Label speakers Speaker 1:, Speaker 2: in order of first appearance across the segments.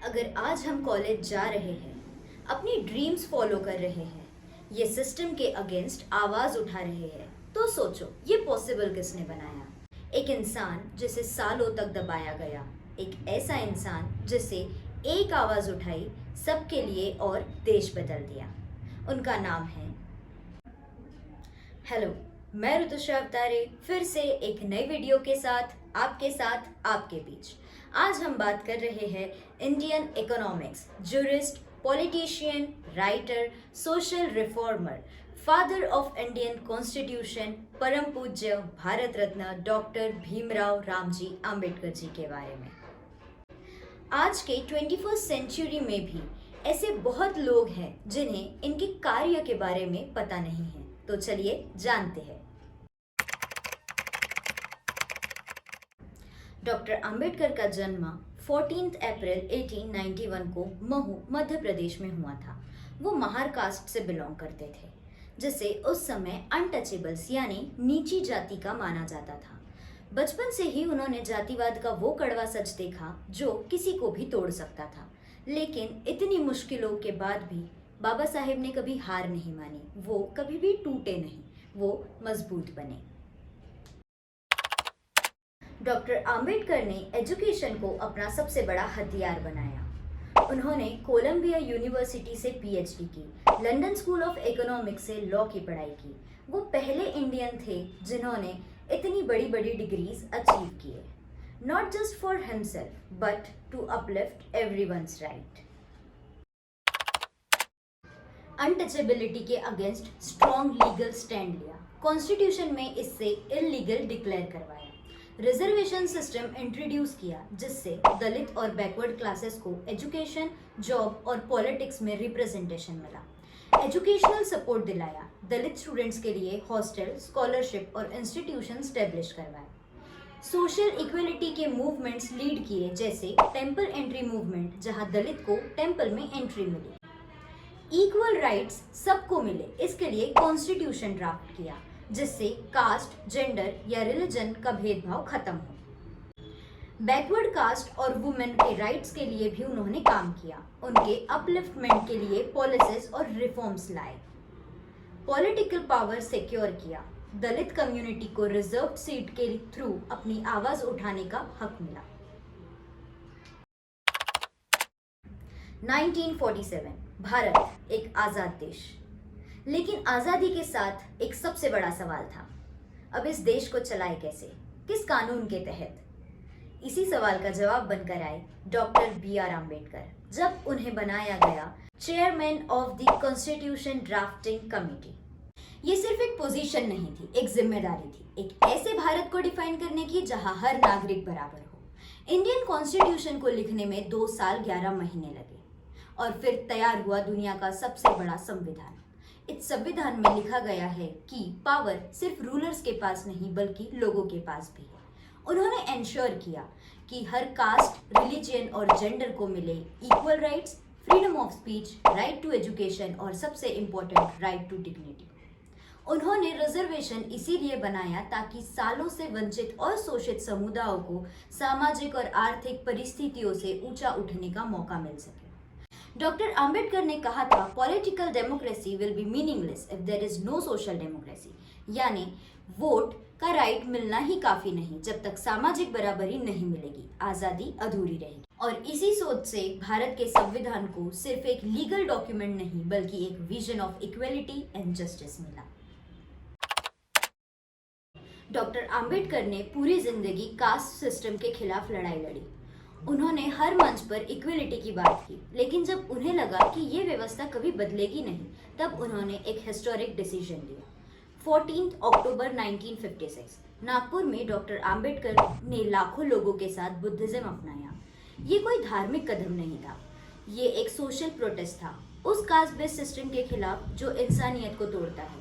Speaker 1: अगर आज हम कॉलेज जा रहे हैं, अपनी ड्रीम्स फॉलो कर रहे हैं, ये सिस्टम के अगेंस्ट आवाज उठा रहे हैं, तो सोचो ये पॉसिबल किसने बनाया? एक इंसान जिसे सालों तक दबाया गया, एक ऐसा इंसान जिसे एक आवाज उठाई, सबके लिए और देश बदल दिया। उनका नाम है। हेलो, मैं ऋतुश्रा अवतारे फिर से एक नई वीडियो के साथ आपके बीच। आज हम बात कर रहे हैं Indian economics, jurist, politician, writer, social reformer, father of Indian constitution, परम पूज्य भारत रत्न डॉक्टर भीमराव रामजी आम्बेडकर जी के बारे में। आज के 21st सेंचुरी में भी ऐसे बहुत लोग हैं जिन्हें इनके कार्य के बारे में पता नहीं है, तो चलिए जानते हैं। डॉक्टर अंबेडकर का जन्म 14 अप्रैल 1891 को महू, मध्य प्रदेश में हुआ था। वो महार कास्ट से बिलोंग करते थे, जिसे उस समय अनटचेबल्स यानी नीची जाति का माना जाता था। बचपन से ही उन्होंने जातिवाद का वो कड़वा सच देखा जो किसी को भी तोड़ सकता था। लेकिन इतनी मुश्किलों के बाद भी बाबा साहेब ने कभी हार नहीं मानी। वो कभी भी टूटे नहीं, वो मजबूत बने। डॉक्टर अंबेडकर ने एजुकेशन को अपना सबसे बड़ा हथियार बनाया। उन्होंने कोलंबिया यूनिवर्सिटी से पीएचडी की, लंदन स्कूल ऑफ इकोनॉमिक्स से लॉ की पढ़ाई की। वो पहले इंडियन थे जिन्होंने इतनी बड़ी बड़ी डिग्रीज अचीव किए, not just for himself but to uplift everyone's right. Untouchability के अगेंस्ट स्ट्रॉन्ग लीगल स्टैंड लिया, कॉन्स्टिट्यूशन में इससे इलीगल डिक्लेयर करवाया। रिजर्वेशन सिस्टम इंट्रोड्यूस किया जिससे दलित और बैकवर्ड क्लासेस को एजुकेशन, जॉब और पॉलिटिक्स में रिप्रेजेंटेशन मिला। एजुकेशनल सपोर्ट दिलाया, दलित स्टूडेंट्स के लिए हॉस्टल, स्कॉलरशिप और इंस्टीट्यूशन स्टेब्लिश करवाए। सोशल इक्वलिटी के मूवमेंट्स लीड किए, जैसे टेम्पल एंट्री मूवमेंट, जहां दलित को टेम्पल में एंट्री मिली। इक्वल राइट्स सबको मिले, इसके लिए कॉन्स्टिट्यूशन ड्राफ्ट किया जिससे कास्ट, जेंडर या रिलीजन का भेदभाव खत्म हो। बैकवर्ड कास्ट और वुमेन के राइट्स के लिए भी उन्होंने काम किया। उनके अपलिफ्टमेंट के लिए पॉलिसीज और रिफॉर्म्स लाए। पॉलिटिकल पावर सिक्योर किया, दलित कम्युनिटी को रिजर्व्ड सीट के थ्रू अपनी आवाज उठाने का हक मिला। 1947 भारत एक आजाद देश, लेकिन आजादी के साथ एक सबसे बड़ा सवाल था। अब इस देश को चलाए कैसे, किस कानून के तहत? इसी सवाल का जवाब बनकर आए डॉक्टर बी.आर. आम्बेडकर, जब उन्हें बनाया गया chairman of the constitution drafting committee. ये सिर्फ एक पोजीशन नहीं थी, एक जिम्मेदारी थी, एक ऐसे भारत को डिफाइन करने की जहां हर नागरिक बराबर हो। इंडियन कॉन्स्टिट्यूशन को लिखने में 2 साल 11 महीने लगे और फिर तैयार हुआ दुनिया का सबसे बड़ा संविधान। इस संविधान में लिखा गया है कि पावर सिर्फ रूलर्स के पास नहीं बल्कि लोगों के पास भी है। उन्होंने एंश्योर किया कि हर कास्ट, रिलीजन और जेंडर को मिले equal rights, freedom of speech, right to education और सबसे इम्पोर्टेंट राइट टू डिग्निटी। उन्होंने रिजर्वेशन इसीलिए बनाया ताकि सालों से वंचित और शोषित समुदायों को सामाजिक और आर्थिक परिस्थितियों से ऊंचा उठने का मौका मिल सके। डॉक्टर अंबेडकर ने कहा था, political democracy will be meaningless if there is no social democracy, यानी वोट का राइट मिलना ही काफी नहीं, जब तक सामाजिक बराबरी नहीं मिलेगी, आजादी अधूरी रहेगी। और इसी सोच से भारत के संविधान को सिर्फ एक लीगल डॉक्यूमेंट नहीं बल्कि एक vision of equality and justice मिला। डॉक्टर अंबेडकर ने पूरी जिंदगी कास्ट सिस्टम के खिलाफ लड़ाई लड़ी। उन्होंने हर मंच पर इक्वलिटी की बात की, लेकिन जब उन्हें लगा कि ये व्यवस्था कभी बदलेगी नहीं, तब उन्होंने एक हिस्टोरिक डिसीजन लिया। 14 अक्टूबर 1956 नागपुर में डॉक्टर अंबेडकर ने लाखों लोगों के साथ बुद्धिज्म अपनाया। ये कोई धार्मिक कदम नहीं था, ये एक सोशल प्रोटेस्ट था उस कास्ट बेस्ड सिस्टम के खिलाफ जो इंसानियत को तोड़ता है।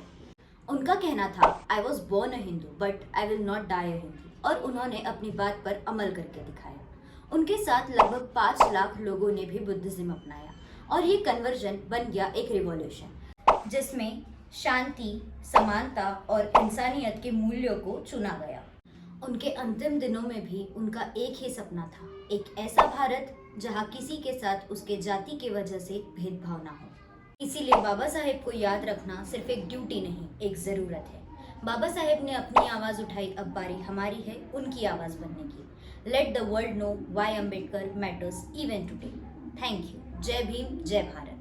Speaker 1: उनका कहना था, I was born a Hindu but I will not die a Hindu, और उन्होंने अपनी बात पर अमल करके दिखाया। उनके साथ लगभग 5 लाख लोगों ने भी बुद्धिज्म अपनाया और ये कन्वर्जन बन गया एक रिवॉल्यूशन जिसमें शांति, समानता और इंसानियत के मूल्यों को चुना गया। उनके अंतिम दिनों में भी उनका एक ही सपना था, एक ऐसा भारत जहाँ किसी के साथ उसके जाति के वजह से भेदभाव ना हो। इसीलिए बाबा साहेब को याद रखना सिर्फ एक ड्यूटी नहीं, एक ज़रूरत है। बाबा साहेब ने अपनी आवाज़ उठाई, अब बारी हमारी है उनकी आवाज़ बनने की। Let the world know why Ambedkar matters even today. Thank you. जय भीम, जय भारत।